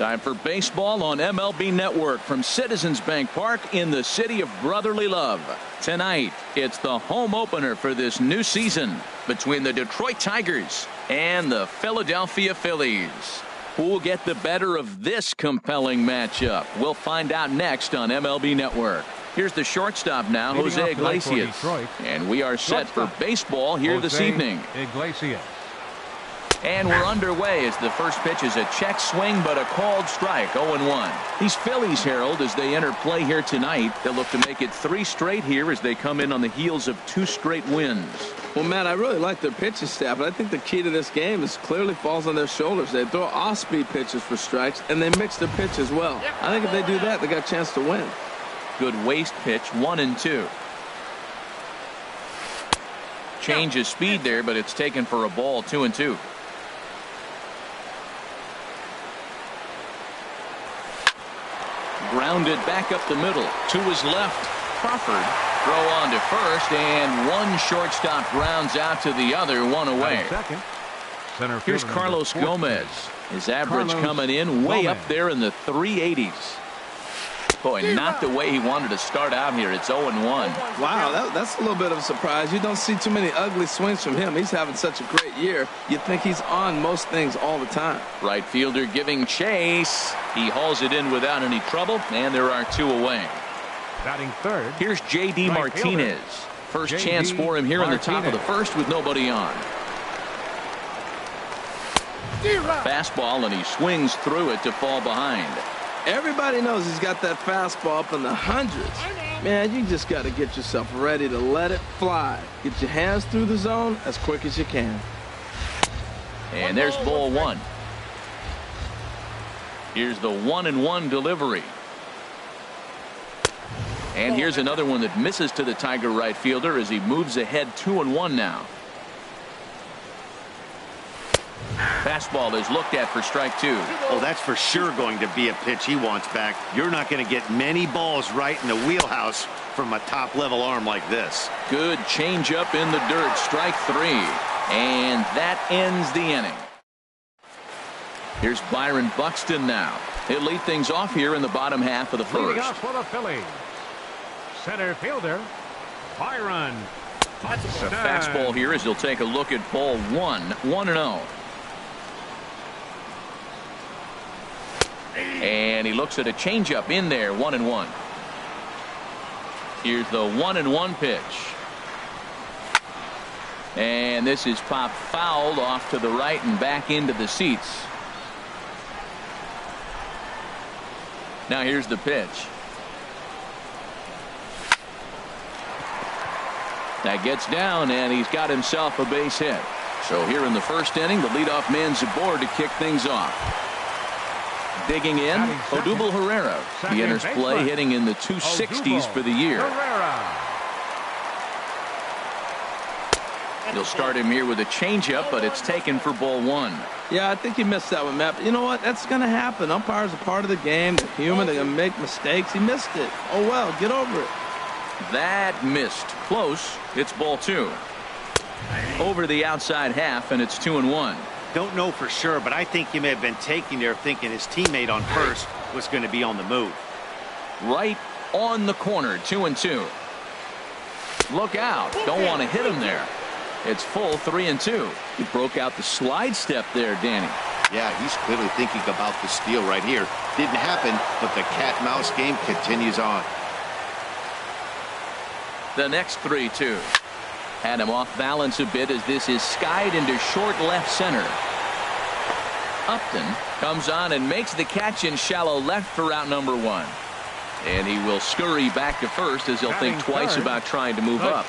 Time for baseball on MLB Network from Citizens Bank Park in the city of brotherly love. Tonight, it's the home opener for this new season between the Detroit Tigers and the Philadelphia Phillies. Who will get the better of this compelling matchup? We'll find out next on MLB Network. Here's the shortstop now, Jose Iglesias. And we are set for baseball here this evening. Iglesias. And we're underway as the first pitch is a check swing, but a called strike, 0-1. These Phillies, Harold, as they enter play here tonight, they'll look to make it 3 straight here as they come in on the heels of 2 straight wins. Well, Matt, I really like their pitching staff, but I think the key to this game is clearly falls on their shoulders. They throw off-speed pitches for strikes, and they mix their pitch as well. I think if they do that, they got a chance to win. Good waist pitch, 1-2. Change of speed there, but it's taken for a ball, 2-2. Grounded back up the middle to his left. Crawford throw on to first, and one shortstop grounds out to the other, one away. Here's Carlos Gomez. His average coming in way up there in the 380s. Boy, not the way he wanted to start out here. It's 0-1. Wow, that's a little bit of a surprise. You don't see too many ugly swings from him. He's having such a great year. You'd think he's on most things all the time. Right fielder giving chase. He hauls it in without any trouble, and there are 2 away. Batting third. Here's J.D. Martinez. First chance for him here in the top of the first with nobody on. Fastball, and he swings through it to fall behind. Everybody knows he's got that fastball up in the hundreds. Man, you just got to get yourself ready to let it fly. Get your hands through the zone as quick as you can. And there's ball 1. Here's the 1-1 delivery. And here's another one that misses to the Tiger right fielder as he moves ahead 2-1 now. Fastball is looked at for strike 2. Oh, that's for sure going to be a pitch he wants back. You're not going to get many balls right in the wheelhouse from a top-level arm like this. Good changeup in the dirt, strike 3. And that ends the inning. Here's Byron Buxton now. He'll lead things off here in the bottom half of the first. Leading off for the Phillies, center fielder Byron. The fastball here as he'll take a look at ball 1, 1-0. And he looks at a changeup in there, 1-1. Here's the 1-1 pitch. And this is popped fouled off to the right and back into the seats. Now here's the pitch. That gets down, and he's got himself a base hit. So here in the first inning, the leadoff man's aboard to kick things off. Digging in, Odubel Herrera. He enters play hitting in the 260s for the year. He'll start him here with a changeup, but it's taken for ball 1. Yeah, I think he missed that one, Matt. But you know what? That's going to happen. Umpires are part of the game. They're human. They're going to make mistakes. He missed it. Oh, well, get over it. That missed. Close. It's ball 2. Over the outside half, and it's 2-1. Don't know for sure, but I think he may have been taking there thinking his teammate on first was going to be on the move. Right on the corner, 2-2. Look out. Don't want to hit him there. It's full, 3-2. He broke out the slide step there, Danny. Yeah, he's clearly thinking about the steal right here. Didn't happen, but the cat-mouse game continues on. The next 3-2. Had him off balance a bit as this is skied into short left center. Upton comes on and makes the catch in shallow left for out number 1. And he will scurry back to first as he'll think twice about trying to move up.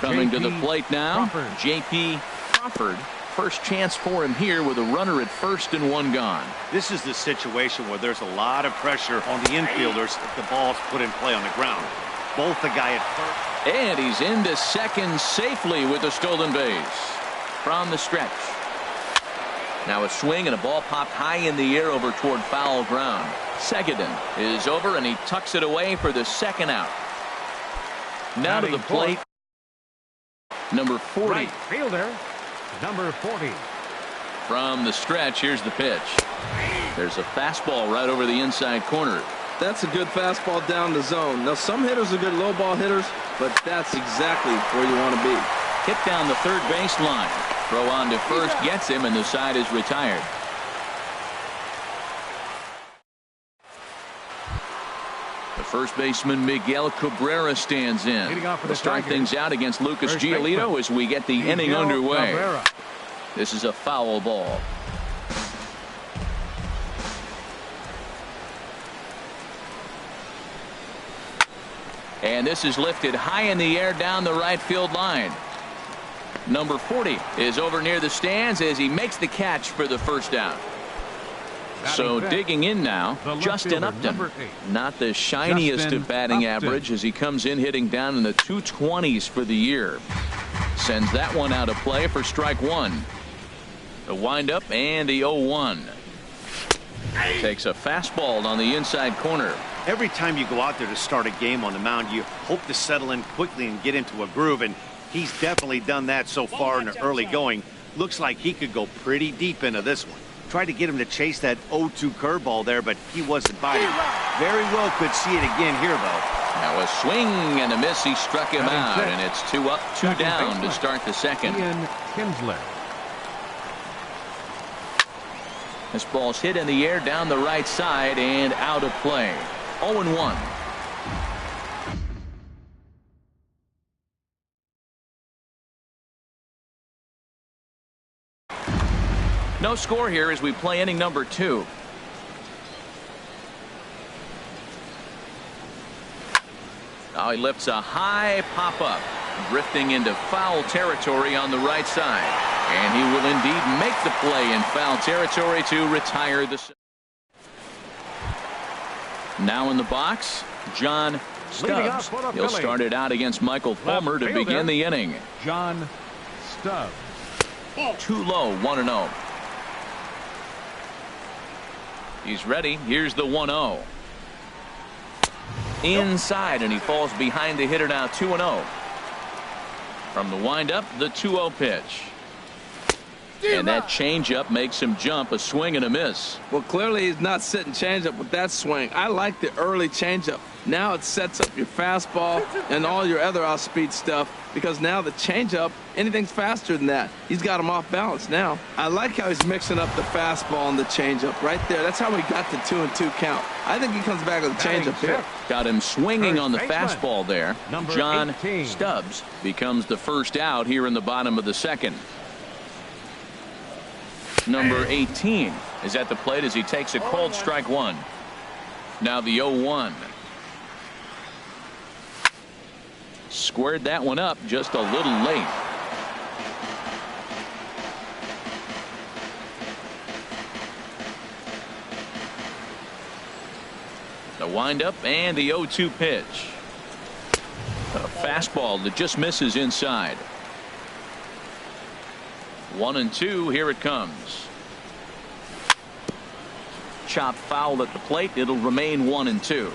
Coming to the plate now, J.P. Crawford. First chance for him here with a runner at first and 1 gone. This is the situation where there's a lot of pressure on the infielders if the ball's put in play on the ground. Both the guy at first. And he's into second safely with a stolen base. From the stretch. Now a swing and a ball popped high in the air over toward foul ground. Seguin is over and he tucks it away for the second out. Now to the plate. Number 40. Right fielder, number 40. From the stretch, here's the pitch. There's a fastball right over the inside corner. That's a good fastball down the zone. Now, some hitters are good low ball hitters, but that's exactly where you want to be. Hit down the third baseline. Throw on to first gets him, and the side is retired. The first baseman, Miguel Cabrera, stands in. We'll start things out against Lucas Giolito as we get the inning underway. This is a foul ball. And this is lifted high in the air down the right field line. Number 40 is over near the stands as he makes the catch for the first down. So digging in now, Justin Upton. Not the shiniest of batting average as he comes in hitting down in the 220s for the year. Sends that one out of play for strike one. The windup and the 0-1. Takes a fastball on the inside corner. Every time you go out there to start a game on the mound, you hope to settle in quickly and get into a groove, and he's definitely done that so far in the early going. Looks like he could go pretty deep into this one. Tried to get him to chase that 0-2 curveball there, but he wasn't biting. Very well could see it again here, though. Now a swing and a miss. He struck him out, and it's 2 up, 2 down to start the second. This ball's hit in the air down the right side and out of play. 0-1. No score here as we play inning number 2. Now he lifts a high pop-up, drifting into foul territory on the right side. And he will indeed make the play in foul territory to retire the. Now in the box, John Stubbs. He'll start it out against Michael Fulmer to begin the inning. John Stubbs. Too low, 1-0. He's ready. Here's the 1-0. Inside, and he falls behind the hitter now, 2-0. From the windup, the 2-0 pitch. And that changeup makes him jump. A swing and a miss. Well, clearly he's not sitting changeup with that swing. I like the early changeup. Now it sets up your fastball and all your other off-speed stuff, because now the changeup, anything's faster than that. He's got him off balance now. I like how he's mixing up the fastball and the changeup right there. That's how he got the 2-2 count. I think he comes back with a changeup here. Got him swinging on the fastball there. John Stubbs becomes the first out here in the bottom of the second. Number 18 is at the plate as he takes a called strike one. Now the 0-1. Squared that one up just a little late. The windup and the 0-2 pitch. A fastball that just misses inside. 1-2. Here it comes. Chop foul at the plate. It'll remain 1-2.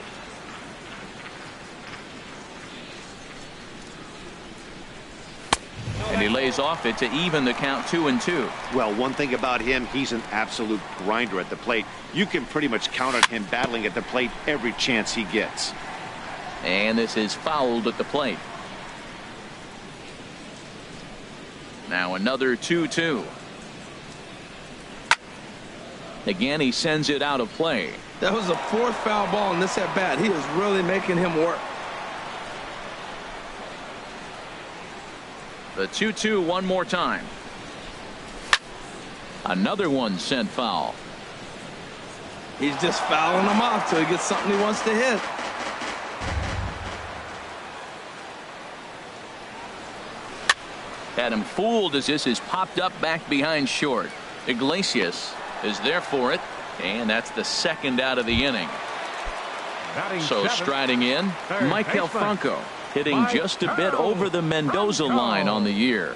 And he lays off it to even the count 2-2. Well, one thing about him, he's an absolute grinder at the plate. You can pretty much count on him battling at the plate every chance he gets. And this is fouled at the plate. Now another 2-2. Again, he sends it out of play. That was the fourth foul ball in this at bat. He is really making him work. The 2-2 one more time. Another one sent foul. He's just fouling them off till he gets something he wants to hit. Had him fooled as this is popped up back behind short. Iglesias is there for it, and that's the second out of the inning. So striding in, Michael Franco, hitting just a bit over the Mendoza line on the year.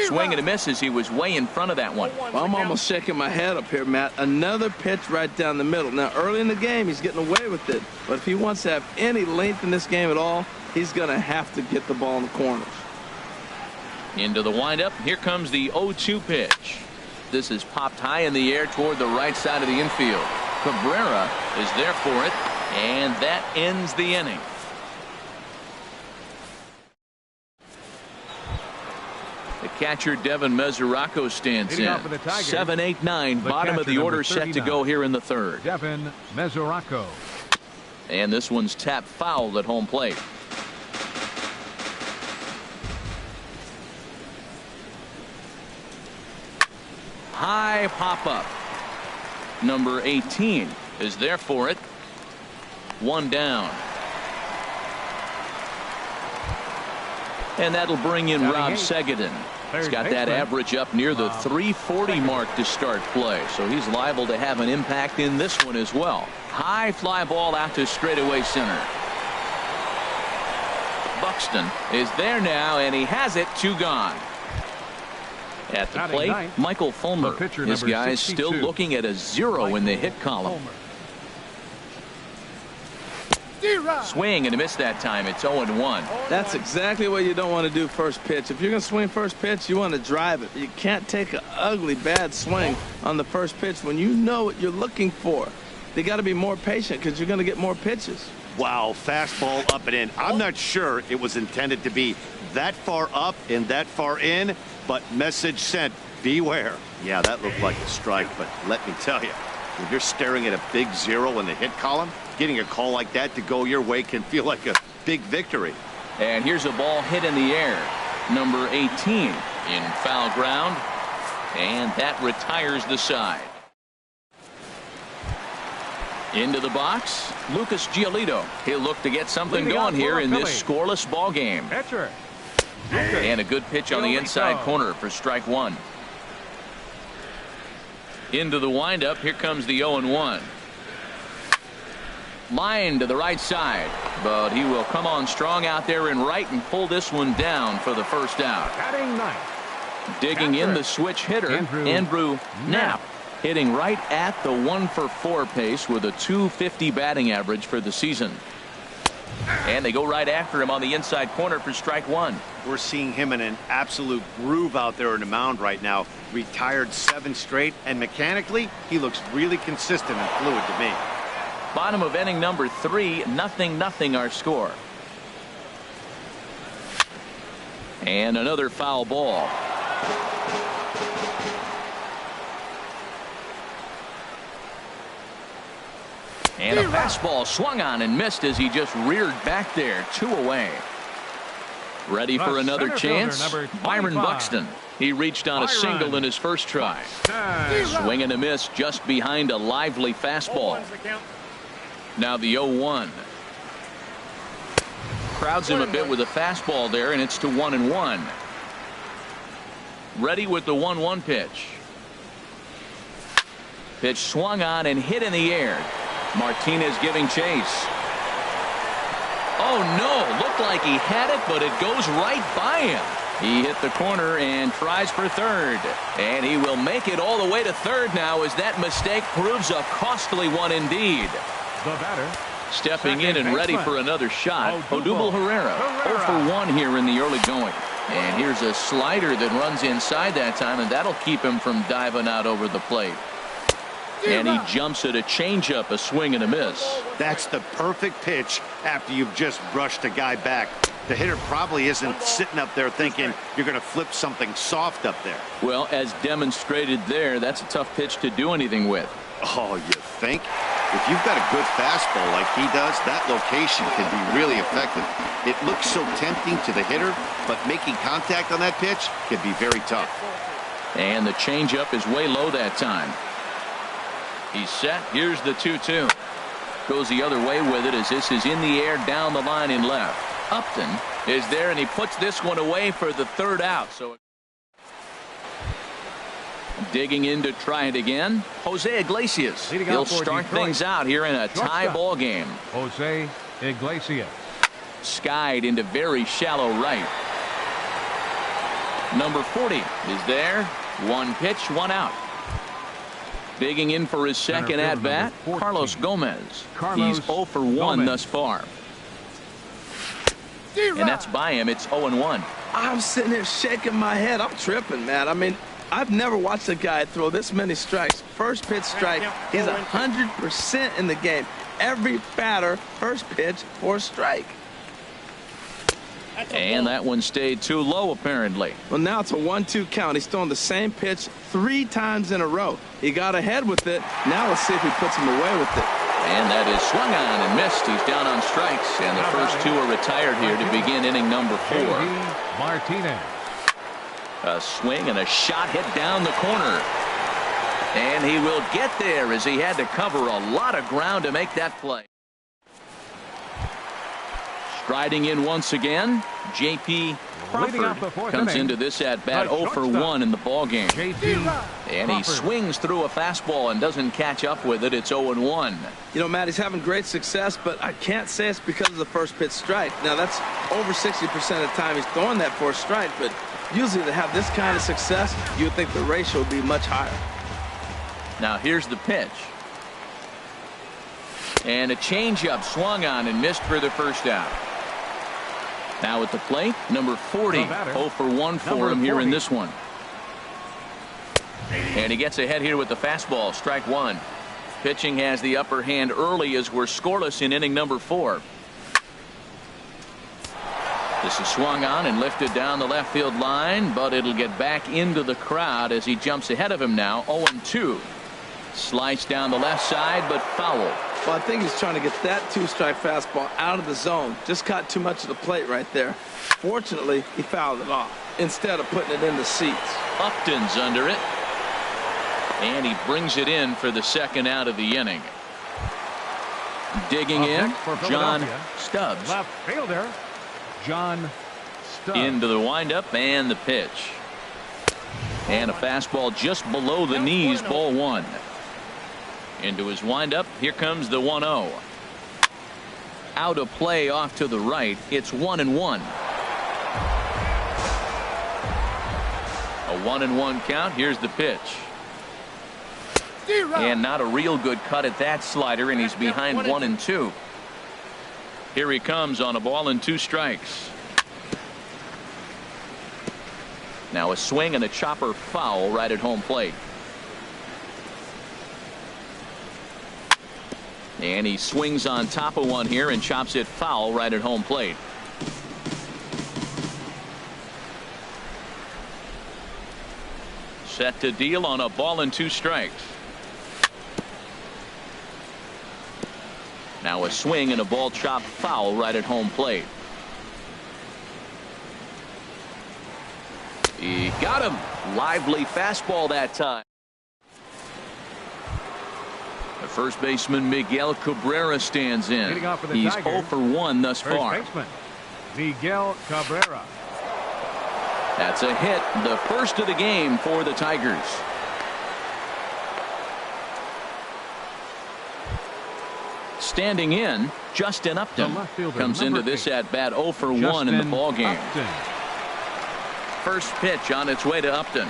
Swing and a miss as he was way in front of that one. Well, I'm almost shaking my head up here, Matt. Another pitch right down the middle. Now, early in the game, he's getting away with it. But if he wants to have any length in this game at all, he's going to have to get the ball in the corners. Into the windup. Here comes the 0-2 pitch. This is popped high in the air toward the right side of the infield. Cabrera is there for it, and that ends the inning. The catcher Devin Mesoraco stands in. 7-8-9, bottom of the order set to go here in the third. Devin Mesoraco. And this one's tapped foul at home plate. High pop up. Number 18 is there for it. One down. And that'll bring in Rob Segedin. He's got that average up near the 340 mark to start play, so he's liable to have an impact in this one as well. High fly ball out to straightaway center. Buxton is there now, and he has it. 2 gone. At the plate, Michael Fulmer. His guy's still looking at a 0 in the hit column. Swing and a miss that time. It's 0-1. That's exactly what you don't want to do first pitch. If you're going to swing first pitch, you want to drive it. You can't take an ugly, bad swing on the first pitch when you know what you're looking for. They got to be more patient because you're going to get more pitches. Wow, fastball up and in. I'm not sure it was intended to be that far up and that far in, but message sent, beware. Yeah, that looked like a strike, but let me tell you, when you're staring at a big 0 in the hit column, getting a call like that to go your way can feel like a big victory. And here's a ball hit in the air. Number 18 in foul ground, and that retires the side. Into the box, Lucas Giolito. He'll look to get something going here in this scoreless ball game. And a good pitch on the inside corner for strike 1. Into the windup, here comes the 0-1. Line to the right side, but he will come on strong out there in right and pull this one down for the first out. Digging in the switch hitter, Andrew Knapp, hitting right at the 1-for-4 pace with a .250 batting average for the season. And they go right after him on the inside corner for strike 1. We're seeing him in an absolute groove out there in the mound right now. Retired 7 straight, and mechanically, he looks really consistent and fluid to me. Bottom of inning number 3, 0-0 our score. And another foul ball. And a fastball swung on and missed as he just reared back there. 2 away. Ready for another chance? Byron Buxton. He reached on a single in his first try. Swing and a miss just behind a lively fastball. Now the 0-1. Crowds him a bit with a fastball there, and it's to 1-1. Ready with the 1-1 pitch. Pitch swung on and hit in the air. Martinez giving chase. Oh no, looked like he had it, but it goes right by him. He hit the corner and tries for third, and he will make it all the way to third now as that mistake proves a costly one indeed. The batter stepping in and ready for another shot, Odubel Herrera. 0 for 1 here in the early going. And here's a slider that runs inside that time, and that'll keep him from diving out over the plate. And he jumps at a changeup, a swing and a miss. That's the perfect pitch after you've just brushed a guy back. The hitter probably isn't sitting up there thinking you're going to flip something soft up there. Well, as demonstrated there, that's a tough pitch to do anything with. Oh, you think? If you've got a good fastball like he does, that location can be really effective. It looks so tempting to the hitter, but making contact on that pitch can be very tough. And the changeup is way low that time. He's set. Here's the 2-2. Goes the other way with it as this is in the air down the line in left. Upton is there, and he puts this one away for the third out. So digging in to try it again, Jose Iglesias. He'll start things out here in a tie ball game. Jose Iglesias. Skied into very shallow right. Number 40 is there. 1 pitch, 1 out. Digging in for his second at-bat, Carlos Gomez. He's 0 for 1 thus far. And that's by him. It's 0-1. I'm sitting there shaking my head. I'm tripping, man. I mean, I've never watched a guy throw this many strikes. First pitch strike, he's 100% in the game. Every batter, first pitch for a strike. And that one stayed too low, apparently. Well, now it's a 1-2 count. He's throwing the same pitch 3 times in a row. He got ahead with it. Now let's see if he puts him away with it. And that is swung on and missed. He's down on strikes. And the first 2 are retired here to begin inning number 4. Martinez. A swing and a shot hit down the corner. And he will get there as he had to cover a lot of ground to make that play. Striding in once again, J.P. Crawford comes into this at bat 0 for 1 in the ball game. And he swings through a fastball and doesn't catch up with it. It's 0 and 1. You know, Matt, he's having great success, but I can't say it's because of the first pitch strike. Now, that's over 60% of the time he's throwing that for a strike, but usually to have this kind of success, you would think the ratio would be much higher. Now here's the pitch. And a changeup swung on and missed for the first out. Now at the plate, number 40. 0 for 1 for him here in this one. And he gets ahead here with the fastball. Strike 1. Pitching has the upper hand early as we're scoreless in inning number 4. This is swung on and lifted down the left field line, but it'll get back into the crowd as he jumps ahead of him now. 0 and 2. Slice down the left side, but foul. Well, I think he's trying to get that 2-strike fastball out of the zone. Just caught too much of the plate right there. Fortunately, he fouled it off instead of putting it in the seats. Upton's under it. And he brings it in for the second out of the inning. Digging in, John Stubbs. Left fielder, John Stubbs. Into the windup and the pitch. And a fastball just below the knees, ball 1. Into his windup, here comes the 1-0. Out of play off to the right, it's 1 and 1. A 1 and 1 count. Here's the pitch. And not a real good cut at that slider, and he's behind 1 and 2. Here he comes on a ball and 2 strikes. Now a swing and a chopper foul right at home plate. And he swings on top of one here and chops it foul right at home plate. Set to deal on a ball and 2 strikes. Now a swing and a ball chopped foul right at home plate. He got him. Lively fastball that time. The first baseman Miguel Cabrera stands in. He's 0 for 1 thus far. First baseman Miguel Cabrera. That's a hit, the first of the game for the Tigers. Standing in, Justin Upton comes into this at bat 0 for 1 in the ball game. First pitch on its way to Upton.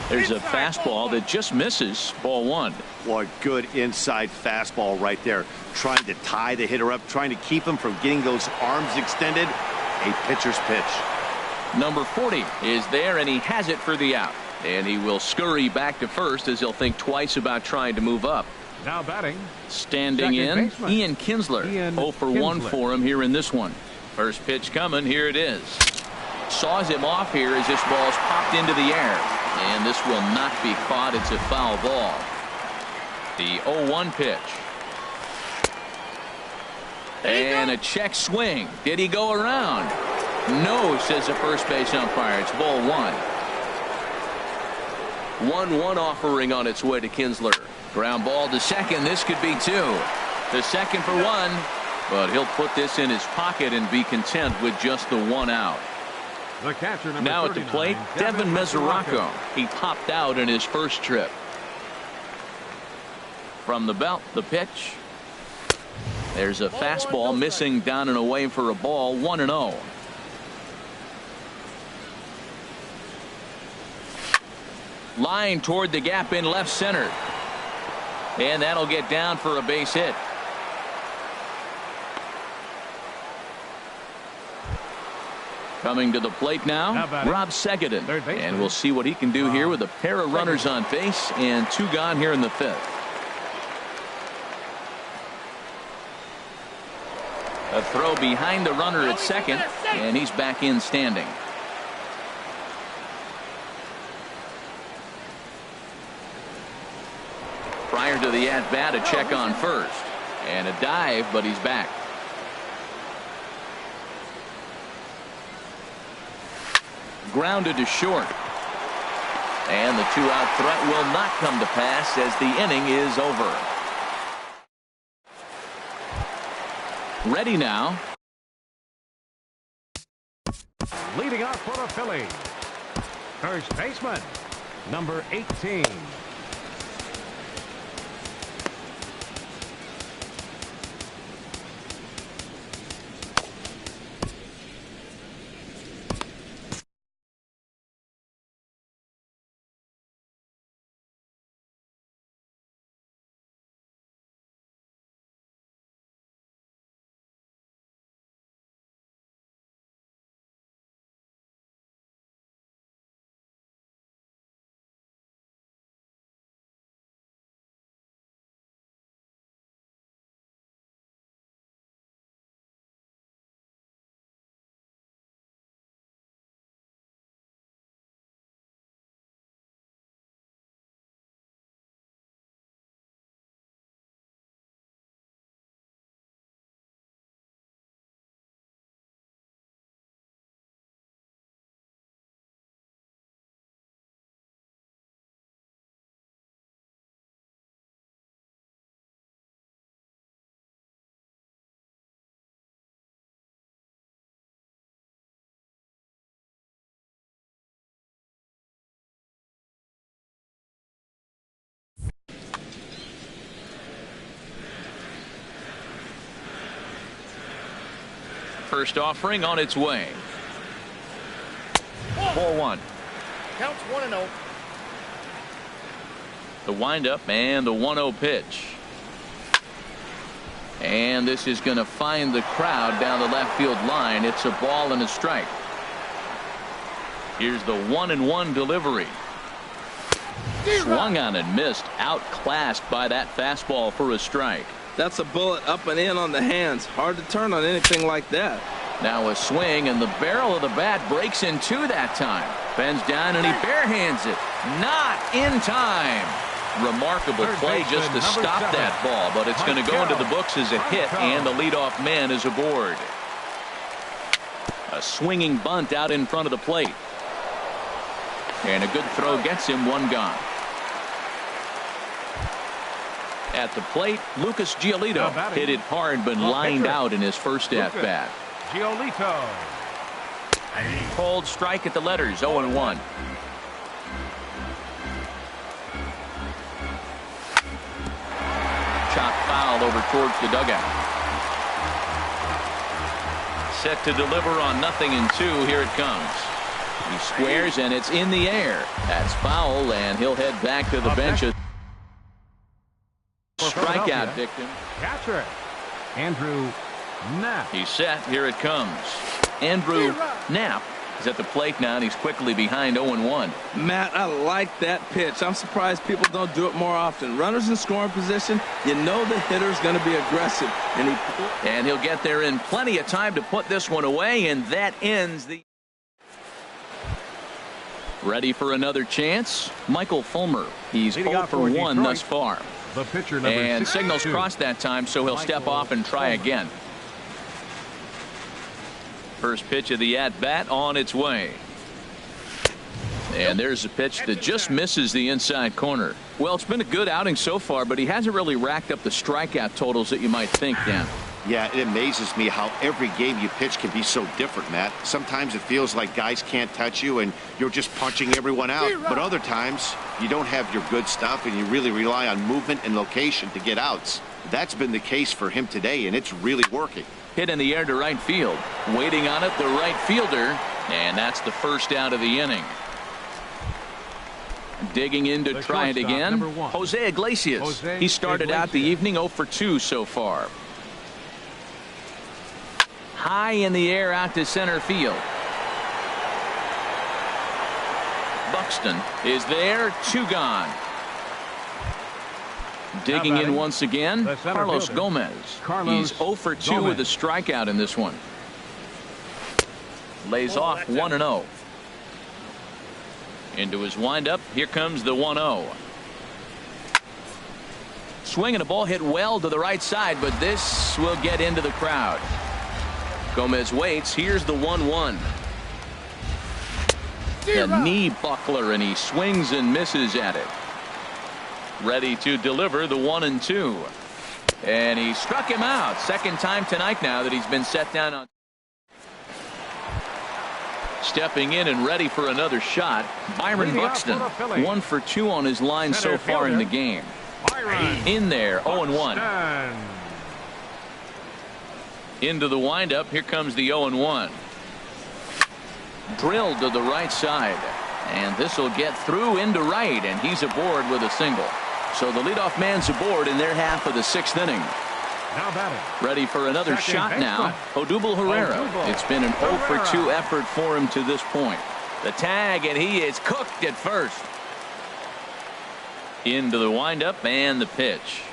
There's a fastball that just misses, ball 1. What good inside fastball right there. Trying to tie the hitter up, trying to keep him from getting those arms extended. A pitcher's pitch. Number 40 is there, and he has it for the out. And he will scurry back to first as he'll think twice about trying to move up. Now batting. Standing in, baseman, Ian Kinsler. 0 for 1 for him here in this one. First pitch coming. Here it is. Saws him off here as this ball's popped into the air. And this will not be caught. It's a foul ball. The 0-1 pitch. And a check swing. Did he go around? No, says the first base umpire. It's ball 1. 1-1 offering on its way to Kinsler. Ground ball to second. This could be 2. The second for 1. But he'll put this in his pocket and be content with just the 1 out. The catcher, number now at the plate, Devin Mesoraco. He popped out in his first trip. From the belt, the pitch. There's a fastball missing down and away for a ball. 1-0. Line toward the gap in left center. And that'll get down for a base hit. Coming to the plate now, Rob Segedin. And we'll see what he can do here with a pair of runners on base and 2 gone here in the 5th. A throw behind the runner at second, and he's back in standing. Prior to the at-bat, a check on first. And a dive, but he's back. Grounded to short. And the 2-out threat will not come to pass as the inning is over. Ready now. Leading off for the Phillies, first baseman, number 18. First offering on its way. 4-1. Counts 1-0. The windup and the 1-0 pitch. And this is going to find the crowd down the left field line. It's a ball and a strike. Here's the 1-1 delivery. Swung on and missed. Outclassed by that fastball for a strike. That's a bullet up and in on the hands. Hard to turn on anything like that. Now a swing, and the barrel of the bat breaks in 2 that time. Bends down and he barehands it. Not in time. Remarkable play just to stop that ball, but it's going to go into the books as a hit, and the leadoff man is aboard. A swinging bunt out in front of the plate. And a good throw gets him 1 gone. At the plate, Lucas Giolito hit it hard but lined out in his first at-bat. Giolito. Cold strike at the letters, 0-1. Chop foul over towards the dugout. Set to deliver on 0-2. Here it comes. He squares and it's in the air. That's foul, and he'll head back to the bench. Strikeout victim. Catcher Andrew Knapp. He's set. Here it comes. Andrew Knapp is at the plate now, and he's quickly behind 0-1. Matt, I like that pitch. I'm surprised people don't do it more often. Runners in scoring position, you know the hitter's going to be aggressive. And he'll get there in plenty of time to put this one away, and that ends the... Ready for another chance? Michael Fulmer. He's 0 for 1 thus far. The pitcher number and 62. signals crossed that time, so he'll step off and try again. First pitch of the at-bat on its way. And there's a pitch that just misses the inside corner. Well, it's been a good outing so far, but he hasn't really racked up the strikeout totals that you might think, Dan. Yeah, it amazes me how every game you pitch can be so different, Matt. Sometimes it feels like guys can't touch you and you're just punching everyone out. But other times you don't have your good stuff and you really rely on movement and location to get outs. That's been the case for him today, and it's really working. Hit in the air to right field. Waiting on it, the right fielder. And that's the first out of the inning. Digging in to try it again. Jose Iglesias. He started out the evening 0 for 2 so far. High in the air out to center field. Buxton is there, 2 gone. Digging in once again, Carlos fielder, Gomez. Carlos He's 0 for 2 Gomez. with a strikeout in this one. Lays off 1-0. Into his windup, here comes the 1-0. Swinging a ball hit well to the right side, but this will get into the crowd. Gomez waits. Here's the 1-1. The knee buckler, and he swings and misses at it. Ready to deliver the 1-2. And he struck him out. Second time tonight now that he's been set down on. Stepping in and ready for another shot, Byron Buxton. 1 for 2 on his line so far in the game. In there, 0-1. Into the windup, here comes the 0-1. Drilled to the right side, and this will get through into right, and he's aboard with a single. So the leadoff man's aboard in their half of the 6th inning. Ready for another shot now, Odubel Herrera. It's been an 0 for 2 effort for him to this point. The tag, and he is cooked at first. Into the windup and the pitch.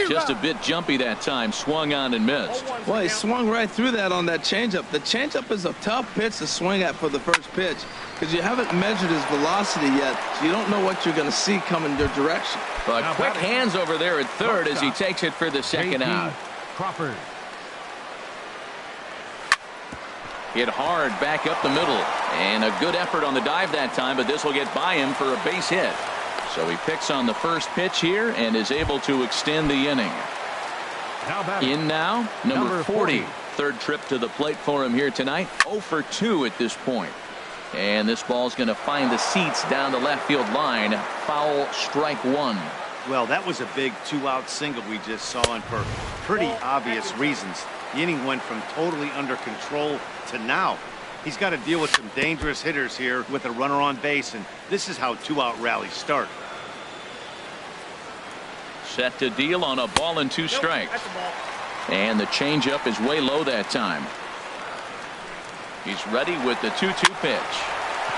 Just a bit jumpy that time. Swung on and missed. Well, he swung right through that on that changeup. The changeup is a tough pitch to swing at for the first pitch because you haven't measured his velocity yet, so you don't know what you're going to see coming your direction. But quick hands over there at third as he takes it for the second out. Crawford. Hit hard back up the middle, and a good effort on the dive that time, but this will get by him for a base hit. So he picks on the first pitch here and is able to extend the inning. In now, number 40. Third trip to the plate for him here tonight. 0 for 2 at this point. And this ball's going to find the seats down the left field line. Foul, strike 1. Well, that was a big 2-out single we just saw, and for pretty obvious reasons. The inning went from totally under control to now. He's got to deal with some dangerous hitters here with a runner on base, and this is how 2-out rallies start. Set to deal on a ball and 2 strikes. And the changeup is way low that time. He's ready with the 2-2 pitch.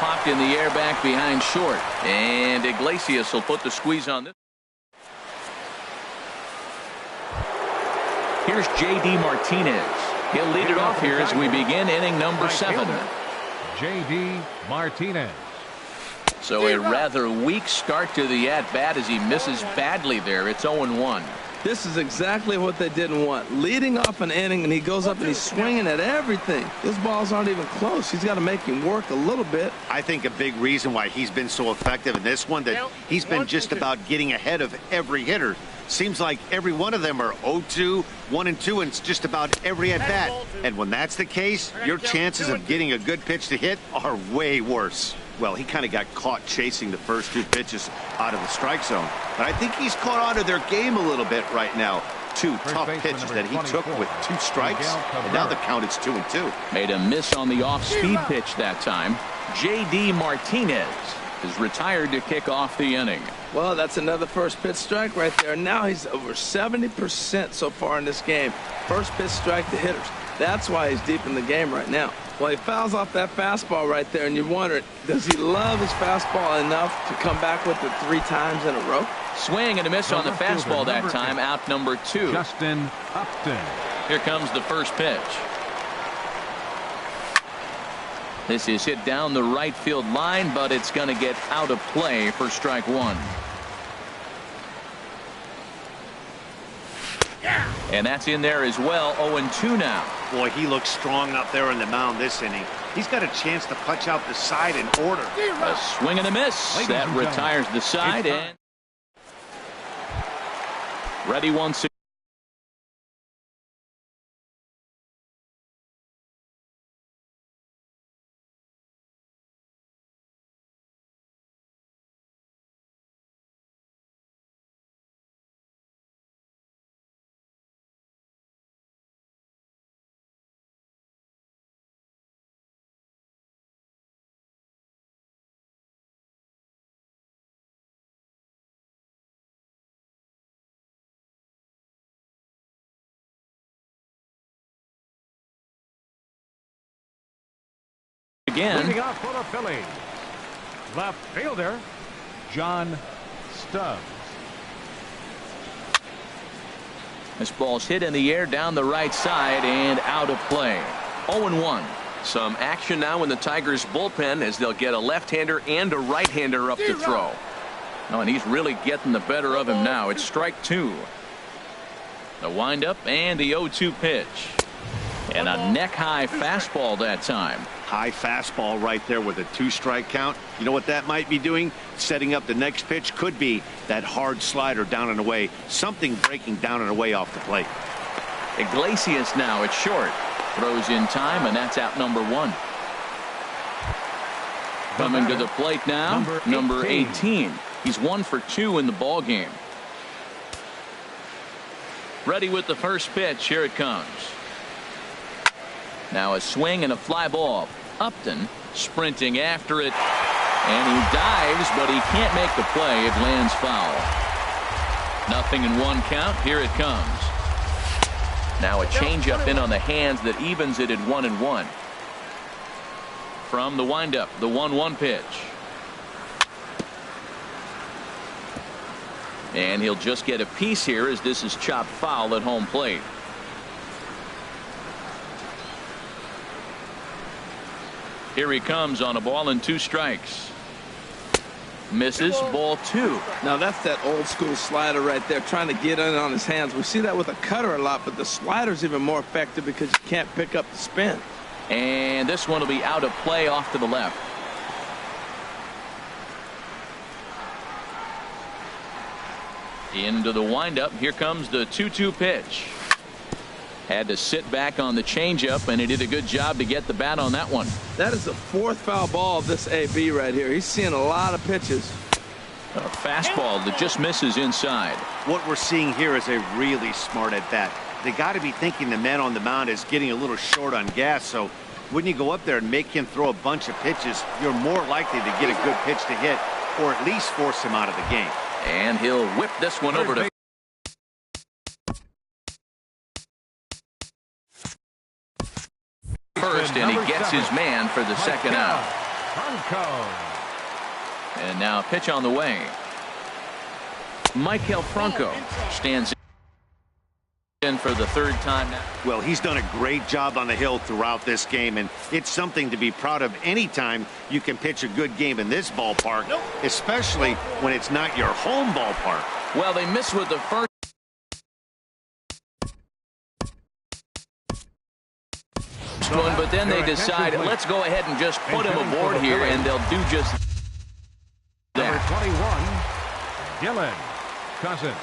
Popped in the air back behind short. And Iglesias will put the squeeze on this. Here's J.D. Martinez. He'll lead it off here as we begin inning number 7. J.D. Martinez. So a rather weak start to the at-bat as he misses badly there. It's 0-1. This is exactly what they didn't want. Leading off an inning, and he goes up and he's swinging at everything. His balls aren't even close. He's got to make him work a little bit. I think a big reason why he's been so effective in this one, that he's been just about getting ahead of every hitter. Seems like every one of them are 0-2, 1-2, and it's just about every at-bat. And when that's the case, your chances of getting a good pitch to hit are way worse. Well, he kind of got caught chasing the first 2 pitches out of the strike zone. But I think he's caught on to their game a little bit right now. 2 tough pitches that he took with 2 strikes, and now the count is 2-2. Made a miss on the off-speed pitch that time. J.D. Martinez is retired to kick off the inning. Well, that's another first pitch strike right there. Now he's over 70% so far in this game. First pitch strike to hitters. That's why he's deep in the game right now. Well, he fouls off that fastball right there, and you wonder, does he love his fastball enough to come back with it 3 times in a row? Swing and a miss on the fastball that time. Out number 2. Justin Upton. Here comes the first pitch. This is hit down the right field line, but it's going to get out of play for strike 1. And that's in there as well. 0-2 now. Boy, he looks strong out there on the mound this inning. He's got a chance to punch out the side in order. A swing and a miss. That retires the side, and ready once again. Again. Leading off for the Phillies, Left fielder, John Stubbs. This ball's hit in the air down the right side and out of play. 0-1. Some action now in the Tigers bullpen as they'll get a left-hander and a right-hander up to throw. Oh, and he's really getting the better of him now. It's strike two. The windup and the 0-2 pitch. And a neck-high fastball that time. High fastball right there with a 2-strike count. You know what that might be doing? Setting up the next pitch. Could be that hard slider down and away. Something breaking down and away off the plate. Iglesias now at short. Throws in time, and that's out number one. Coming to the plate now, number 18. He's 1 for 2 in the ball game. Ready with the first pitch. Here it comes. Now a swing and a fly ball. Upton sprinting after it, and he dives, but he can't make the play. It lands foul. 0-1 count. Here it comes. Now a changeup in on the hands that evens it at 1-1. From the windup, the 1-1 pitch. And he'll just get a piece here as this is chopped foul at home plate. Here he comes on a ball and 2 strikes. Misses, ball 2. Now that's that old school slider right there, trying to get in on his hands. We see that with a cutter a lot, but the slider's even more effective because you can't pick up the spin. And this one will be out of play off to the left. Into the windup. Here comes the 2-2 pitch. Had to sit back on the changeup, and he did a good job to get the bat on that one. That is the 4th foul ball of this AB right here. He's seeing a lot of pitches. A fastball that just misses inside. What we're seeing here is a really smart at bat. They got to be thinking the man on the mound is getting a little short on gas, so when you go up there and make him throw a bunch of pitches, you're more likely to get a good pitch to hit, or at least force him out of the game. And he'll whip this one over to first, and he gets his man for the second out. And now pitch on the way. Maikel Franco stands in for the 3rd time now. Well, he's done a great job on the hill throughout this game, and it's something to be proud of anytime you can pitch a good game in this ballpark, especially when it's not your home ballpark. Well, they miss with the first one, but then they decide, let's go ahead and just put him aboard here, and they'll do just that. Number 21, Dylan Cousin.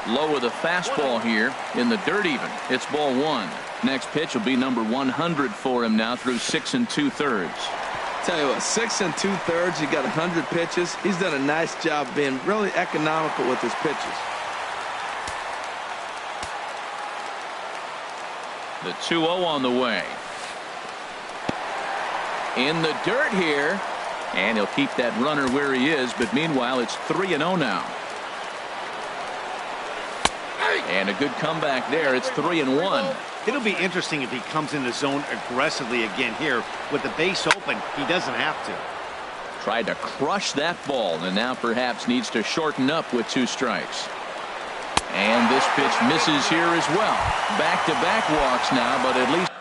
Low with a fastball here in the dirt even. It's ball 1. Next pitch will be number 100 for him now through 6 2/3. Tell you what, 6 2/3. You got 100 pitches. He's done a nice job being really economical with his pitches. The 2-0 on the way. In the dirt here. And he'll keep that runner where he is, but meanwhile it's 3-0 now. And a good comeback there. It's 3-1. It'll be interesting if he comes in the zone aggressively again here. With the base open, he doesn't have to. Tried to crush that ball, and now perhaps needs to shorten up with 2 strikes. And this pitch misses here as well. Back-to-back walks now, but at least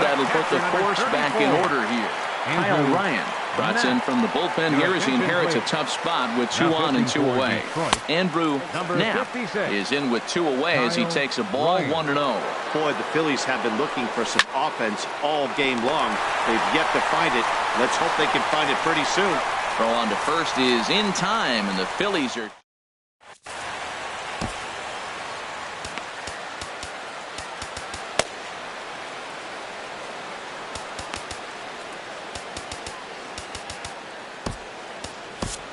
that'll put the force back in order here. Kyle Ryan brought in from the bullpen here as he inherits a tough spot with 2 on and 2 away. Andrew Knapp is in with 2 away as he takes a ball 1-0. Boy, the Phillies have been looking for some offense all game long. They've yet to find it. Let's hope they can find it pretty soon. Throw on to first is in time, and the Phillies are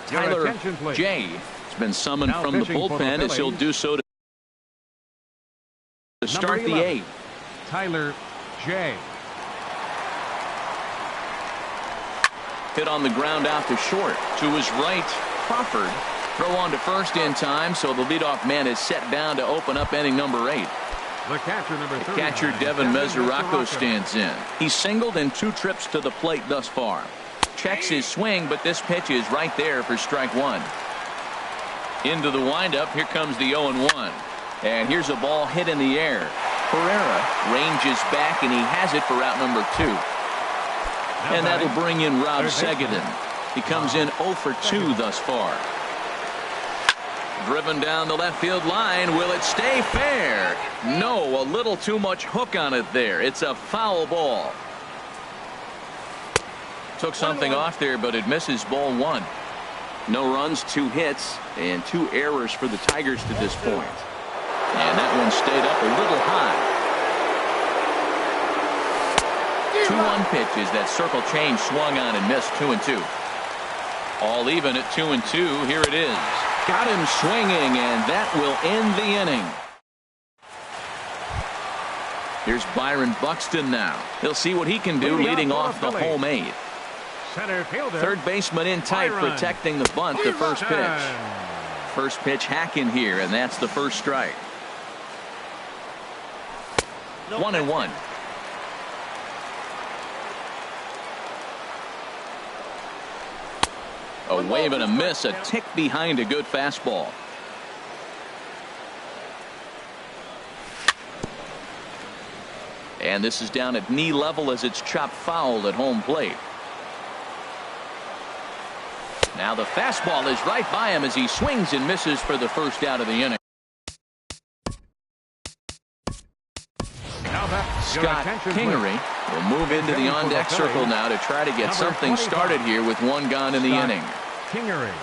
Tyler Jay has been summoned from the bullpen as he'll do so to start the 8th. Tyler Jay. hit on the ground out to short. To his right, Crawford. Throw on to first in time, so the leadoff man is set down to open up inning number 8. The catcher, number 39, Catcher Devin Mesoraco stands in. He's singled in 2 trips to the plate thus far. Checks his swing, but this pitch is right there for strike 1. Into the windup. Here comes the 0-1. And here's a ball hit in the air. Pereira ranges back, and he has it for out number 2. And that'll bring in Rob Segedin. He comes in 0 for 2 thus far. Driven down the left field line. Will it stay fair? No, a little too much hook on it there. It's a foul ball. Took something off there, but it misses. Ball 1. No runs, 2 hits, and 2 errors for the Tigers to this point. And that one stayed up a little high. 2-1 pitch as that circle change swung on and missed. 2-2. All even at 2-2. Here it is. Got him swinging, and that will end the inning. Here's Byron Buxton now. He'll see what he can do leading off the home 8. Center fielder. Third baseman in tight, protecting the bunt. The first pitch. First pitch hacking here, and that's the first strike. 1-1. A wave and a miss, a tick behind a good fastball. And this is down at knee level as it's chopped foul at home plate. Now the fastball is right by him as he swings and misses for the first out of the inning. Scott Kingery will move into the on-deck circle now to try to get something started here with 1 gone in the inning. Kingery.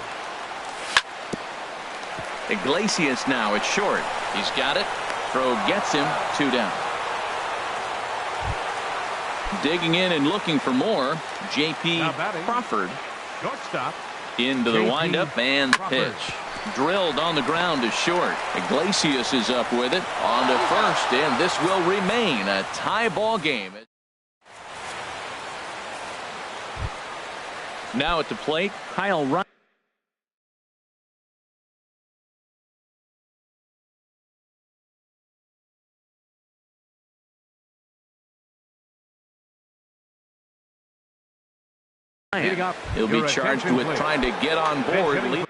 Iglesias now at short. He's got it. Throw gets him. 2 down. Digging in and looking for more. J.P. Crawford. Shortstop. Into the windup and pitch. Drilled on the ground to short. Iglesias is up with it. On to first, and this will remain a tie ball game. Now at the plate, Kyle Ryan. He'll be charged with trying to get on board.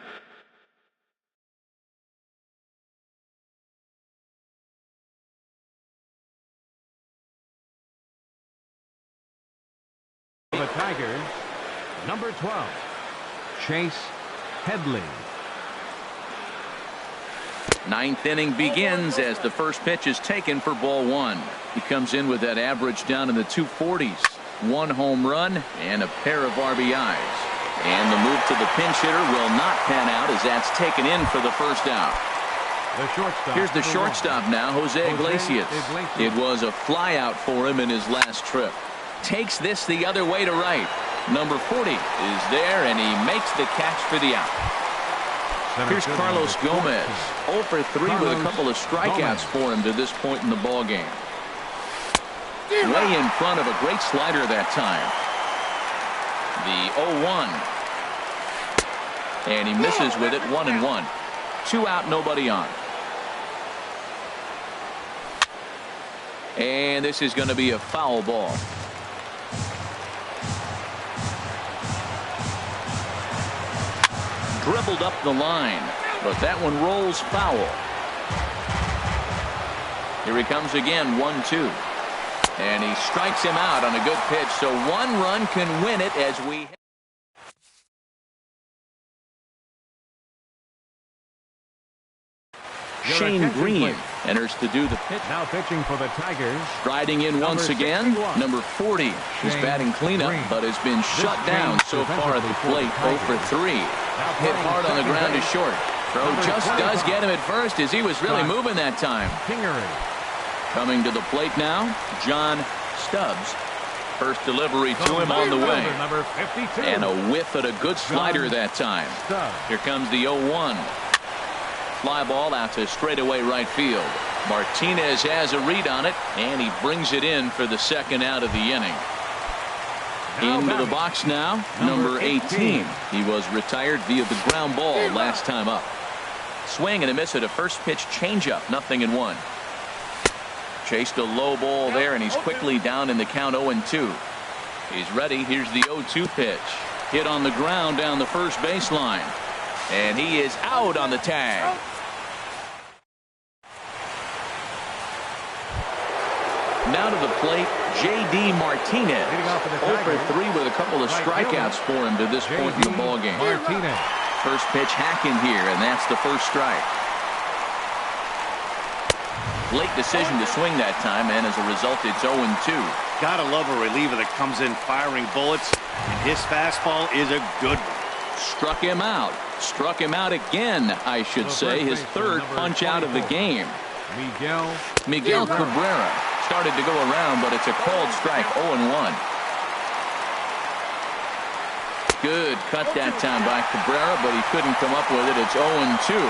The Tigers, number 12, Chase Headley. 9th inning begins as the first pitch is taken for ball 1. He comes in with that average down in the 240s. 1 home run and a pair of RBIs. And the move to the pinch hitter will not pan out as that's taken in for the first out. Here's the shortstop now, Jose Iglesias. It was a fly out for him in his last trip. Takes this the other way to right. Number 40 is there, and he makes the catch for the out. Here's Carlos Gomez. 0 for 3 with a couple of strikeouts for him to this point in the ball game. Way in front of a great slider that time. The 0-1. And he misses with it. 1-1. 2 out, nobody on. And this is going to be a foul ball. Dribbled up the line, but that one rolls foul. Here he comes again. 1-2. And he strikes him out on a good pitch, so 1 run can win it as we. Shane Green enters to do the pitch. Now pitching for the Tigers. Striding in once again, number 40. He's batting cleanup, but has been shut down so far at the plate. 0 for 3. Hit hard on the ground to short. Throw just does get him at first as he was really moving that time. Coming to the plate now, John Stubbs. First delivery to him on the way. And a whiff at a good slider that time. Here comes the 0-1. Fly ball out to straightaway right field. Martinez has a read on it, and he brings it in for the second out of the inning. Into the box now, number 18. He was retired via the ground ball last time up. Swing and a miss at a first pitch changeup, 0-1. Chased a low ball there, and he's quickly down in the count 0-2. He's ready. Here's the 0-2 pitch. Hit on the ground down the first baseline. And he is out on the tag. Now to the plate, J.D. Martinez. 0 for 3 with a couple of strikeouts for him to this point in the ballgame. First pitch hacking here, and that's the first strike. Late decision to swing that time, and as a result, it's 0-2. Gotta love a reliever that comes in firing bullets, and his fastball is a good one. Struck him out. Struck him out again, I should say. His third punch out of the game. Miguel Cabrera started to go around, but it's a called strike, 0-1. Good cut that time by Cabrera, but he couldn't come up with it. It's 0-2.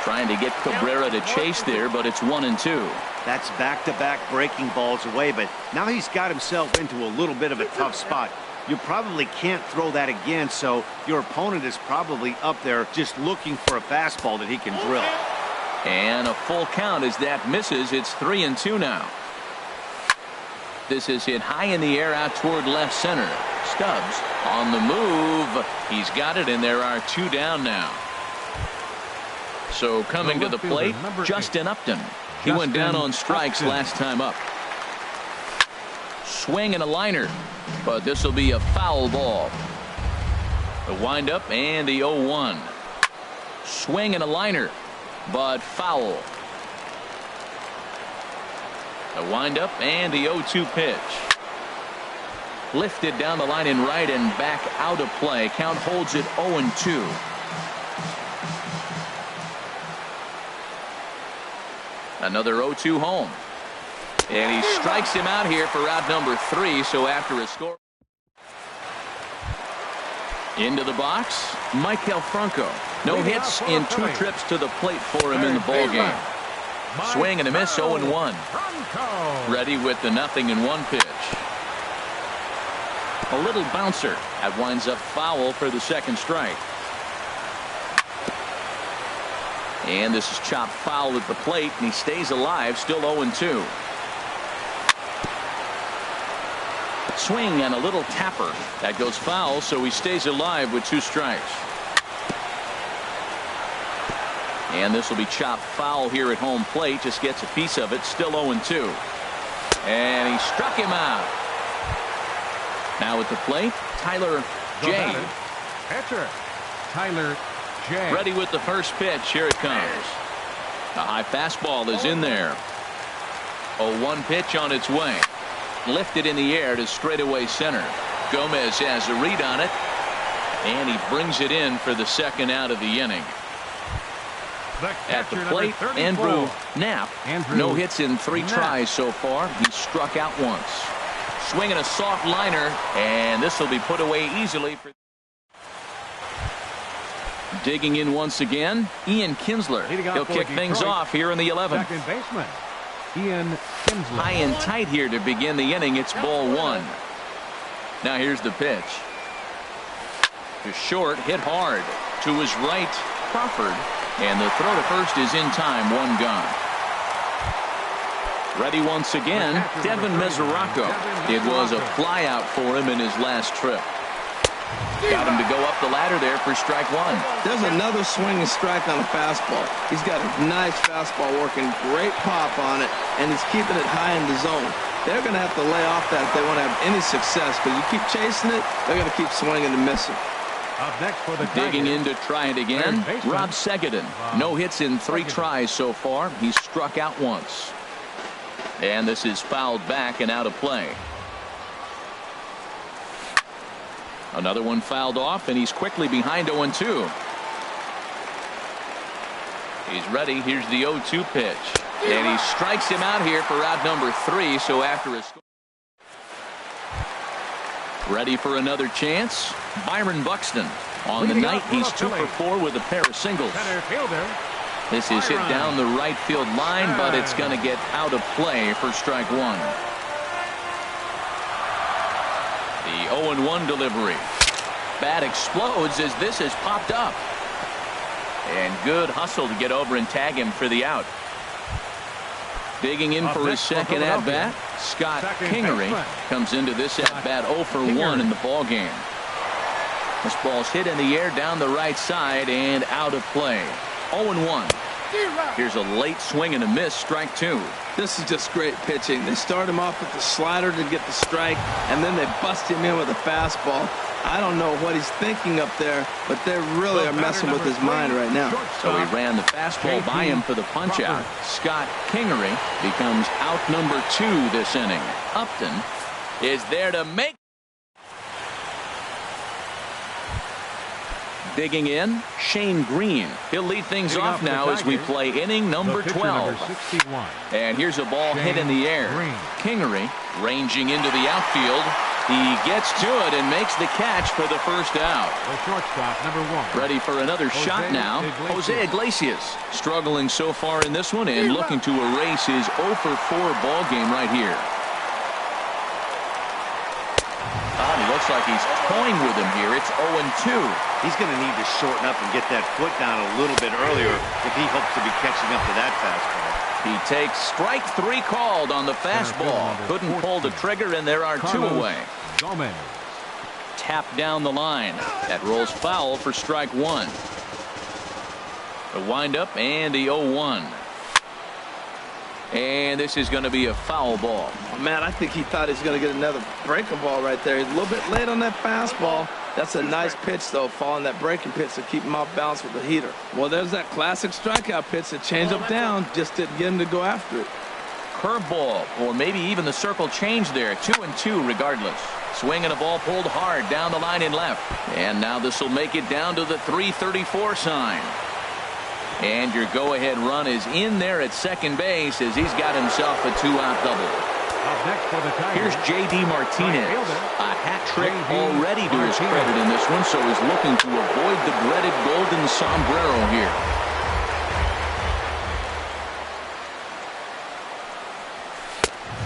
Trying to get Cabrera to chase there, but it's 1-2. That's back-to-back breaking balls away, but now he's got himself into a little bit of a tough spot. You probably can't throw that again, so your opponent is probably up there just looking for a fastball that he can drill. And a full count as that misses. It's 3-2 now. This is hit high in the air out toward left center. Stubbs on the move. He's got it, and there are 2 down now. So coming to the plate, Justin Upton. He went down on strikes last time up. Swing and a liner, but this will be a foul ball. The windup and the 0-1. Swing and a liner, but foul. The windup and the 0-2 pitch. Lifted down the line in right and back out of play. Count holds it 0-2. Another 0-2 home. And he strikes him out here for out number 3. So after a score. Into the box, Maikel Franco. No hits in 2 trips to the plate for him in the ballgame. Swing and a miss, 0-1. Ready with the 0-1 pitch. A little bouncer. That winds up foul for the second strike. And this is chopped foul at the plate, and he stays alive, still 0-2. Swing and a little tapper. That goes foul, so he stays alive with 2 strikes. And this will be chopped foul here at home plate. Just gets a piece of it, still 0-2. And he struck him out. Now at the plate, Tyler J. Pitcher, Tyler J. Ready with the first pitch. Here it comes. The high fastball is in there. 0-1 pitch on its way. Lifted in the air to straightaway center. Gomez has a read on it, and he brings it in for the second out of the inning. At the plate, Andrew Knapp. No hits in 3 tries so far. He struck out once. Swinging a soft liner, and this will be put away easily. Digging in once again, Ian Kinsler. He'll kick things off here in the 11th. Second baseman, Ian Kinsler. High and tight here to begin the inning. It's ball 1. Now here's the pitch. To short, hit hard. To his right, Crawford. And the throw to first is in time. 1 gone. Ready once again, Devin Mesoraco. It was a flyout for him in his last trip. Got him to go up the ladder there for strike 1. There's another swinging strike on a fastball. He's got a nice fastball working, great pop on it, and he's keeping it high in the zone. They're going to have to lay off that if they want to have any success, because you keep chasing it, they're going to keep swinging and missing. Up next for the Digging in to try it again, baseman, Rob Seguin. No hits in 3 tries so far. He's struck out once. And this is fouled back and out of play. Another one fouled off, and he's quickly behind 0-2. He's ready. Here's the 0-2 pitch. And he strikes him out here for out number 3. So after a score. Ready for another chance. Byron Buxton. On the night, he's 2 for 4 with a pair of singles. This is hit down the right field line, but it's going to get out of play for strike 1. The 0-1 delivery. Bat explodes as this has popped up. And good hustle to get over and tag him for the out. Digging in for his second at-bat, Scott Kingery comes into this at-bat 0 for 1 in the ballgame. This ball's hit in the air down the right side and out of play. 0-1. Here's a late swing and a miss, strike 2. This is just great pitching. They start him off with the slider to get the strike, and then they bust him in with a fastball. I don't know what he's thinking up there, but they really are messing with his mind right now. So he ran the fastball by him for the punch-out. Scott Kingery becomes out number 2 this inning. Upton is there to make. Digging in, Shane Green. He'll lead things off now as we play inning number 12. And here's a ball hit in the air. Kingery ranging into the outfield. He gets to it and makes the catch for the first out. The shortstop, number 1. Ready for another shot now. Jose Iglesias struggling so far in this one and looking to erase his 0 for 4 ball game right here. It looks like he's toying with him here. It's 0-2. He's going to need to shorten up and get that foot down a little bit earlier if he hopes to be catching up to that fastball. He takes strike 3 called on the fastball. Couldn't pull the trigger, and there are 2 away. Tap down the line. That rolls foul for strike 1. The windup and the 0-1. And this is going to be a foul ball. Oh, man, I think he thought he was going to get another breaking ball right there. He's a little bit late on that fastball. That's a nice pitch, though, following that breaking pitch to keep him off balance with the heater. Well, there's that classic strikeout pitch, the changeup down, just didn't get him to go after it. Curveball, or maybe even the circle change there. 2-2 regardless. Swing and a ball pulled hard down the line in left. And now this will make it down to the 334 sign. And your go-ahead run is in there at second base as he's got himself a 2-out double. Up next for the Tigers, here's J.D. Martinez. A hat trick already to his credit in this one, so he's looking to avoid the dreaded golden sombrero here.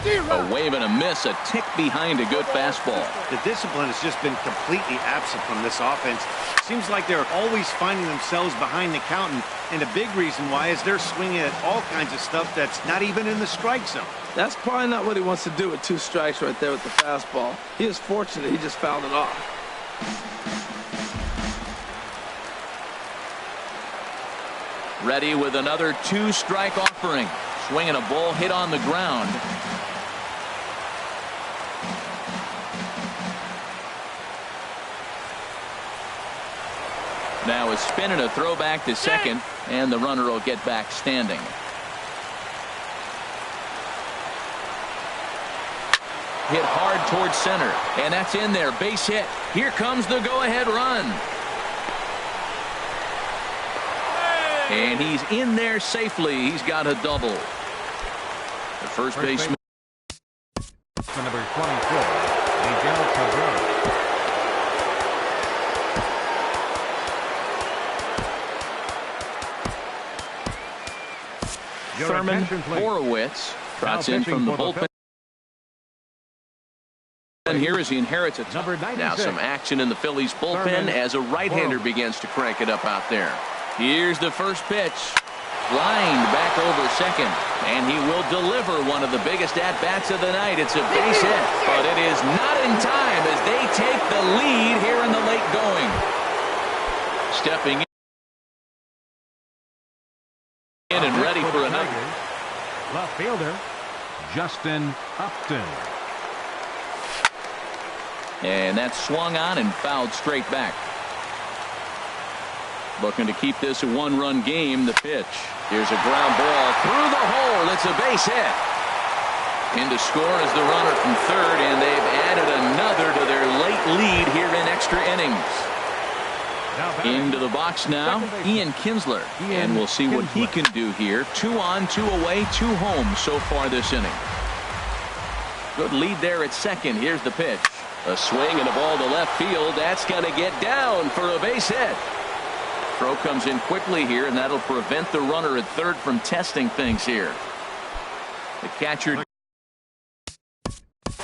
A wave and a miss, a tick behind a good fastball. The discipline has just been completely absent from this offense. Seems like they're always finding themselves behind the count, and a big reason why is they're swinging at all kinds of stuff that's not even in the strike zone. That's probably not what he wants to do with 2 strikes right there with the fastball. He is fortunate he just fouled it off. Ready with another 2-strike offering. Swinging a ball hit on the ground. Now a spin and a throw back to second, and the runner will get back standing. Hit hard towards center, and that's in there. Base hit. Here comes the go-ahead run. And he's in there safely. He's got a double. The first baseman. Number 24, Miguel Cabrera. Thurman Horowitz trots in from the bullpen. And here as he inherits it. Now some action in the Phillies bullpen as a right-hander begins to crank it up out there. Here's the first pitch. Lined back over second. And he will deliver one of the biggest at-bats of the night. It's a base hit. But it is not in time as they take the lead here in the late going. Stepping in and ready for another. Left fielder, Justin Upton. And that's swung on and fouled straight back. Looking to keep this a 1-run game. The pitch. Here's a ground ball through the hole. It's a base hit. In to score is the runner from third, and they've added another to their late lead here in extra innings. Into the box now, Ian Kinsler. And we'll see what he can do here. 2 on, 2 away, 2 home so far this inning. Good lead there at second. Here's the pitch. A swing and a ball to left field. That's going to get down for a base hit. Throw comes in quickly here, and that'll prevent the runner at third from testing things here. The catcher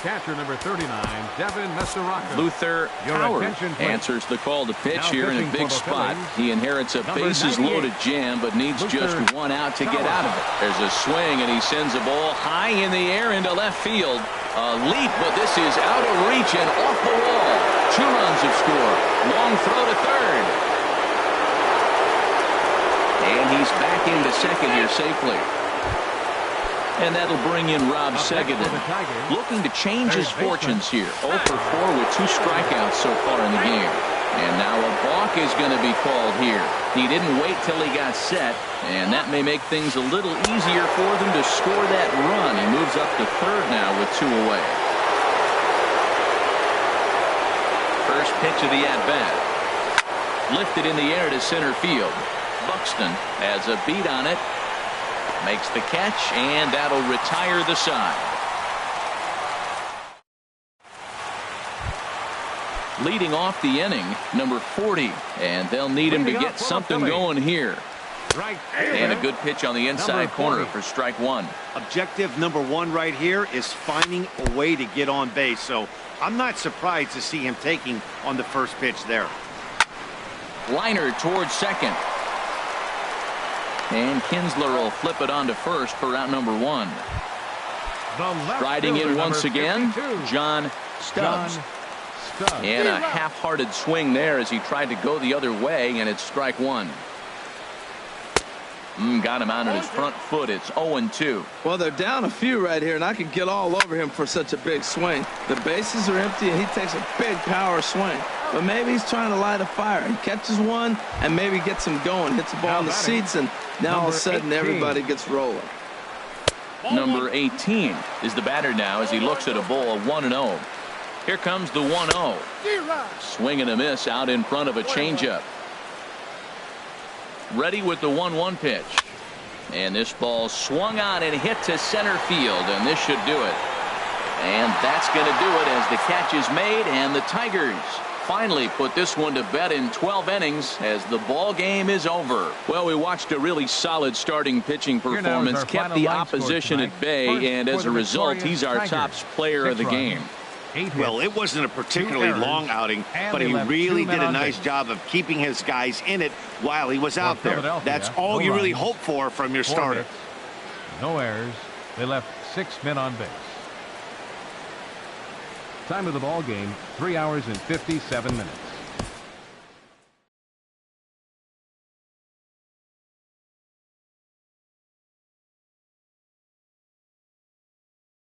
Catcher number 39, Devin Messeraka. Luther Your Howard attention, please. answers the call to pitch Now here in a pitching big for the spot. Phillies, He inherits a number bases-loaded 98, jam, but needs Luther just one out to get Howard. out of it. There's a swing, and he sends a ball high in the air into left field. A leap, but this is out of reach and off the wall. 2 runs have scored. Long throw to third. And he's back into second here safely. And that'll bring in Rob Segedin, looking to change his fortunes here. 0 for 4 with 2 strikeouts so far in the game. And now a balk is going to be called here. He didn't wait till he got set, and that may make things a little easier for them to score that run. He moves up to third now with 2 away. First pitch of the at-bat. Lifted in the air to center field. Buxton has a beat on it. Makes the catch, and that'll retire the side. Leading off the inning, number 40, and they'll need him to get something going here. Right. And a good pitch on the inside corner 40. for strike 1. Objective number 1 right here is finding a way to get on base. So I'm not surprised to see him taking on the first pitch there. Liner towards second. And Kinsler will flip it on to first for out number 1. Riding in once again, John Stubbs. And a half-hearted swing there as he tried to go the other way, and it's strike 1. Got him out on his front foot. It's 0-2. Well, they're down a few right here, and I could get all over him for such a big swing. The bases are empty, and he takes a big power swing. But maybe he's trying to light a fire. He catches one and maybe gets him going, hits the ball in the seats, and now all of a sudden everybody gets rolling. Number 18 is the batter now as he looks at a ball of 1-0. Here comes the 1-0. Swing and a miss out in front of a changeup. Ready with the 1-1 pitch. And this ball swung on and hit to center field, and this should do it. And that's going to do it as the catch is made, and the Tigers finally put this one to bed in 12 innings as the ball game is over. Well, we watched a really solid starting pitching performance, kept the opposition at bay, and as a result, he's our top player of the game. Well, it wasn't a particularly long outing, but he really did a nice job of keeping his guys in it while he was out there. That's all you really hope for from your starter. No errors. They left 6 men on base. Time of the ball game, 3 hours and 57 minutes.